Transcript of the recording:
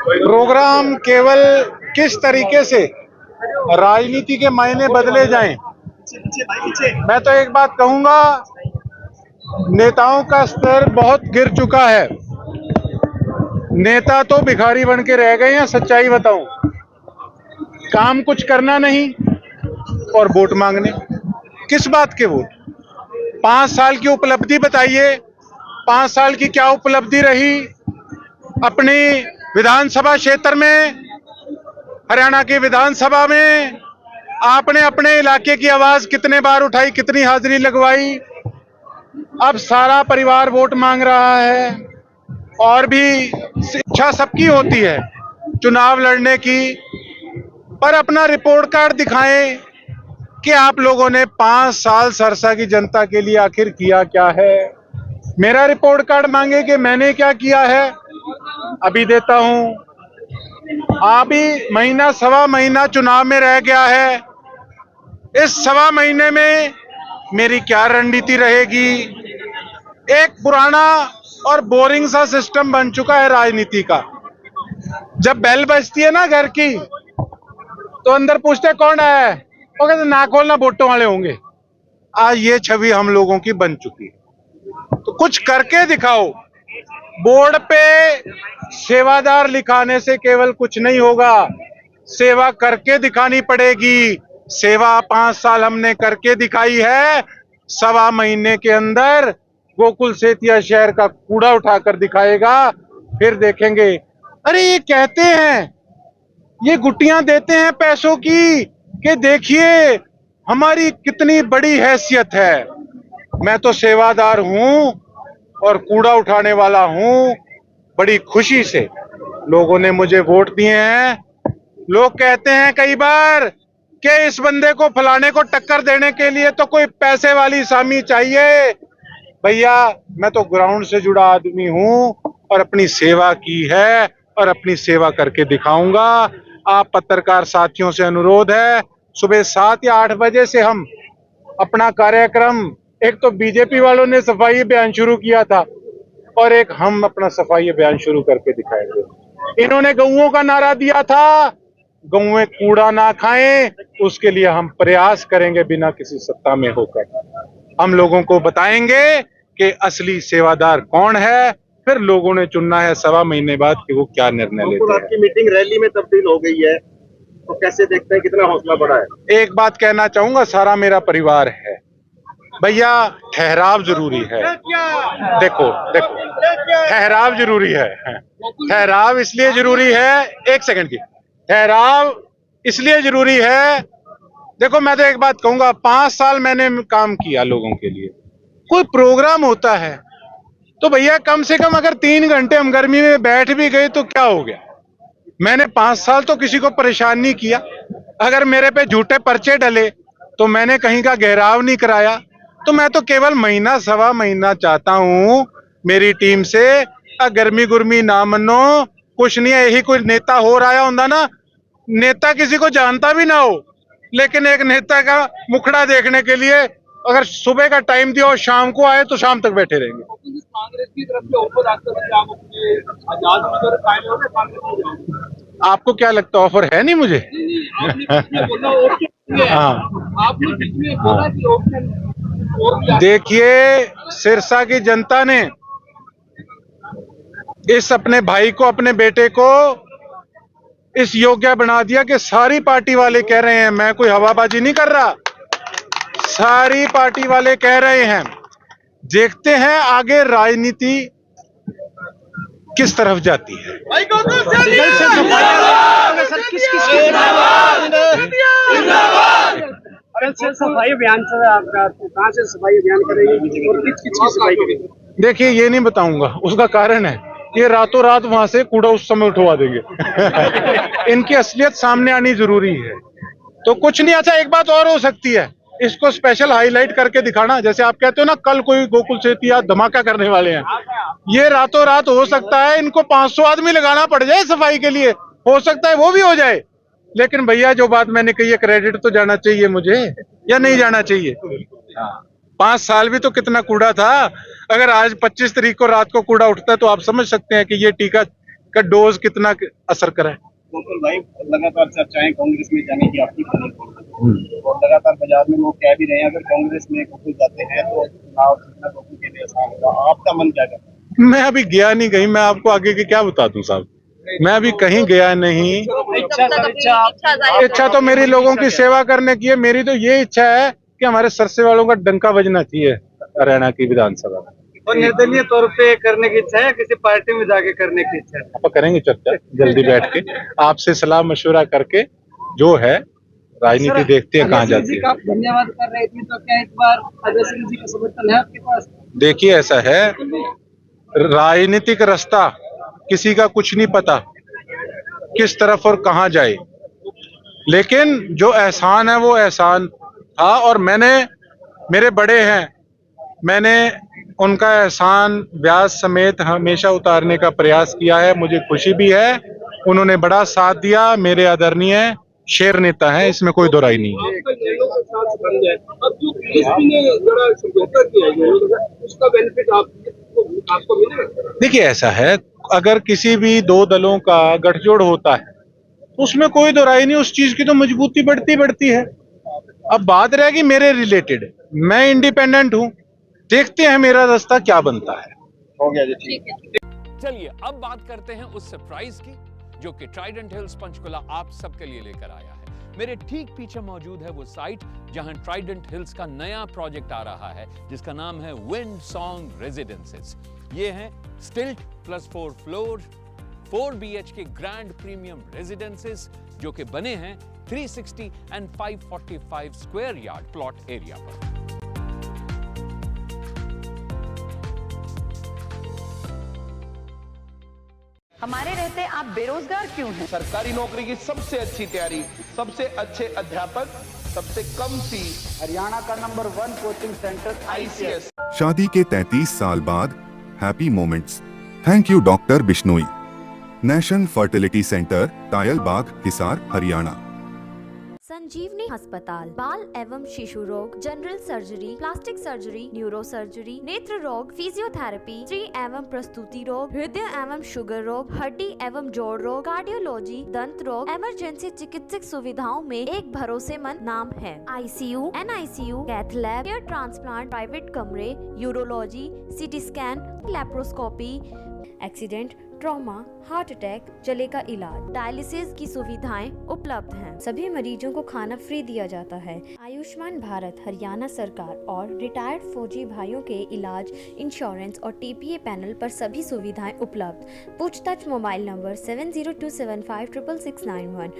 Programme केवल किस तरीके से राजनीति के मायने बदले जाएं। मैं तो एक बात कहूंगा, नेताओं का स्तर बहुत गिर चुका है। नेता तो भिखारी बन के रह गए हैं। सच्चाई बताऊं, काम कुछ करना नहीं और वोट मांगने। किस बात के वोट? 5 साल की उपलब्धि बताइए, 5 साल की क्या उपलब्धि रही अपनी विधानसभा क्षेत्र में, हरियाणा की विधानसभा में? आपने अपने इलाके की आवाज कितने बार उठाई, कितनी हाजिरी लगवाई? अब सारा परिवार वोट मांग रहा है। और भी इच्छा सबकी होती है चुनाव लड़ने की, पर अपना रिपोर्ट कार्ड दिखाएं कि आप लोगों ने 5 साल सरसा की जनता के लिए आखिर किया क्या है। मेरा रिपोर्ट कार्ड मांगे कि मैंने क्या किया है, अभी देता हूं। अभी महीना सवा महीना चुनाव में रह गया है। इस सवा महीने में मेरी क्या रणनीति रहेगी? एक पुराना और बोरिंग सा सिस्टम बन चुका है राजनीति का। जब बेल बजती है ना घर की, तो अंदर पूछते कौन है, वो कहते ना खोलना, वोटों वाले होंगे। आज ये छवि हम लोगों की बन चुकी है। तो कुछ करके दिखाओ। बोर्ड पे सेवादार लिखाने से केवल कुछ नहीं होगा, सेवा करके दिखानी पड़ेगी। सेवा 5 साल हमने करके दिखाई है। सवा महीने के अंदर गोकुल सेतिया शहर का कूड़ा उठाकर दिखाएगा, फिर देखेंगे। अरे ये कहते हैं, ये गुट्टियां देते हैं पैसों की कि देखिए हमारी कितनी बड़ी हैसियत है। मैं तो सेवादार हूं और कूड़ा उठाने वाला हूं। बड़ी खुशी से लोगों ने मुझे वोट दिए हैं। लोग कहते हैं कई बार कि इस बंदे को फलाने को टक्कर देने के लिए तो कोई पैसे वाली सामी चाहिए। भैया, मैं तो ग्राउंड से जुड़ा आदमी हूं और अपनी सेवा की है और अपनी सेवा करके दिखाऊंगा। आप पत्रकार साथियों से अनुरोध है, सुबह 7 या 8 बजे से हम अपना कार्यक्रम, एक तो बीजेपी वालों ने सफाई अभियान शुरू किया था और एक हम अपना सफाई अभियान शुरू करके दिखाएंगे। इन्होंने गऊओं का नारा दिया था, गऊएं कूड़ा ना खाएं, उसके लिए हम प्रयास करेंगे बिना किसी सत्ता में होकर। हम लोगों को बताएंगे कि असली सेवादार कौन है। फिर लोगों ने चुनना है सवा महीने बाद कि वो क्या निर्णय लेते हैं। आपकी मीटिंग रैली में तब्दील हो गई है, तो कैसे देखते हैं, कितना हौसला बढ़ा है? एक बात कहना चाहूंगा, सारा मेरा परिवार है। भैया, ठहराव जरूरी है। देखो ठहराव जरूरी है। ठहराव इसलिए जरूरी है, 1 सेकंड की, ठहराव इसलिए जरूरी है। देखो, मैं तो एक बात कहूंगा, 5 साल मैंने काम किया लोगों के लिए। कोई प्रोग्राम होता है तो भैया कम से कम अगर 3 घंटे हम गर्मी में बैठ भी गए तो क्या हो गया? मैंने 5 साल तो किसी को परेशान नहीं किया। अगर मेरे पे झूठे पर्चे डले तो मैंने कहीं का घेराव नहीं कराया। तो मैं तो केवल महीना सवा महीना चाहता हूं मेरी टीम से। गर्मी गुर्मी ना मनो, कुछ नहीं है। यही कोई नेता हो रहा होता ना, नेता किसी को जानता भी ना हो, लेकिन एक नेता का मुखड़ा देखने के लिए अगर सुबह का टाइम दिया और शाम को आए तो शाम तक बैठे रहेंगे। कांग्रेस की तरफ से ऑफर आता है, आप अपने आजाद उम्मीदवार कायम हो गए। आपको क्या लगता है ऑफर है? नहीं मुझे। देखिए, सिरसा की जनता ने इस अपने भाई को, अपने बेटे को इस योग्य बना दिया कि सारी पार्टी वाले कह रहे हैं, मैं कोई हवाबाजी नहीं कर रहा, सारी पार्टी वाले कह रहे हैं। देखते हैं आगे राजनीति किस तरफ जाती है। सफाई अभियान से आपका कहां से सफाई अभियान करेंगे और किस सफाई करेंगे? देखिए, ये नहीं बताऊंगा, उसका कारण है ये रातों रात वहां से कूड़ा उस समय उठवा देंगे। इनकी असलियत सामने आनी जरूरी है। तो कुछ नहीं। अच्छा, एक बात और हो सकती है, इसको स्पेशल हाईलाइट करके दिखाना। जैसे आप कहते हो ना, कल कोई गोकुल सेतिया धमाका करने वाले हैं, ये रातों रात हो सकता है इनको 500 आदमी लगाना पड़ जाए सफाई के लिए, हो सकता है वो भी हो जाए। लेकिन भैया, जो बात मैंने कही है, क्रेडिट तो जाना चाहिए मुझे, या नहीं जाना चाहिए? 5 साल भी तो कितना कूड़ा था। अगर आज 25 तारीख को रात को कूड़ा उठता है तो आप समझ सकते हैं कि ये टीका का डोज कितना असर करा है। गोकुल भाई, लगातार चर्चाएं कांग्रेस में जाने की आपकी बनी और लगातार बाजार में लोग कह भी रहे हैं अगर कांग्रेस में गोकुल जाते हैं तो चुनाव जीतना गोकुल के लिए आसान होगा। आपका मन क्या कहता है? मैं अभी गया नहीं कहीं, मैं आपको आगे के क्या बता दूं साहब, मैं अभी कहीं गया नहीं। इच्छा तो मेरी लोगों की सेवा करने की है। मेरी तो ये इच्छा है कि हमारे सरसे वालों का डंका बजना चाहिए हरियाणा की विधानसभा में। और निर्दलीय तौर पे करने की इच्छा है, किसी पार्टी में जाके करने की इच्छा है? आप करेंगे चर्चा जल्दी बैठ के, आपसे सलाह मशवरा करके, जो है राजनीति देखते हैं कहाँ जाती है। आप धन्यवाद कर रहे थे तो क्या इस बार अजय सिंह जी का समर्थन है आपके पास? देखिए ऐसा है, राजनीतिक रास्ता किसी का कुछ नहीं पता किस तरफ और कहां जाए, लेकिन जो एहसान है वो एहसान था और मेरे बड़े हैं, मैंने उनका एहसान ब्याज समेत हमेशा उतारने का प्रयास किया है। मुझे खुशी भी है, उन्होंने बड़ा साथ दिया, मेरे आदरणीय शेर नेता हैं, इसमें कोई दो राय नहीं है। आपका येलो के साथ बन जाए, अब जो बीएसपी ने जरा समझौता किया है येलो के साथ, उसका बेनिफिट आपको मिलेगा? देखिए ऐसा है, अगर किसी भी दो दलों का गठजोड़ होता है तो उसमें कोई दो राय नहीं, उस चीज की तो मजबूती बढ़ती है। अब बात रहेगी मेरे रिलेटेड, मैं इंडिपेंडेंट हूं, देखते हैं मेरा रास्ता क्या बनता है। हो गया जी, ठीक है। चलिए अब बात करते हैं उस सरप्राइज की जो कि ट्राइडेंट हिल्स पंचकुला आप सबके लिए लेकर आया है। मेरे ठीक पीछे मौजूद है वो साइट जहां ट्राइडेंट हिल्स का नया प्रोजेक्ट आ रहा है जिसका नाम है विंड सॉन्ग रेजिडेंसेस। ये हैं स्टिल्ट plus 4 floor 4 BHK grand premium residences जो कि बने हैं 360 and 545 square yard plot area पर। हमारे रहते आप बेरोजगार क्यों हैं? सरकारी नौकरी की सबसे अच्छी तैयारी, सबसे अच्छे अध्यापक, सबसे कम फीस, हरियाणा का नंबर 1 कोचिंग सेंटर ICS। शादी के 33 साल बाद happy moments. Thank you doctor Bishnoi. Nation fertility centre, Tayal Bagh, Hisar, Haryana. Sanjivani अस्पताल बाल एवं शिशु रोग, general surgery, plastic surgery, neuro surgery, नेत्र रोग, फिजियोथेरेपी, स्त्री एवं प्रस्तुति रोग, हृदय एवं शुगर रोग, हड्डी एवं जोड़ रोग, कार्डियोलॉजी, दंत रोग, इमरजेंसी चिकित्सक सुविधाओं में एक भरोसेमंद नाम है। ICU, NICU, cath lab, hair transplant, private कमरे, urology, CT scan, laparoscopy, accident, trauma, heart attack, जले का इलाज, डायलिसिस की सुविधाएं उपलब्ध हैं। सभी मरीजों को खाना फ्री दिया जाता है। आयुष्मान भारत हरियाणा सरकार और रिटायर्ड फौजी भाइयों के इलाज, इंश्योरेंस और TPA पैनल पर सभी सुविधाएं उपलब्ध। पूछताछ मोबाइल नंबर 7027566691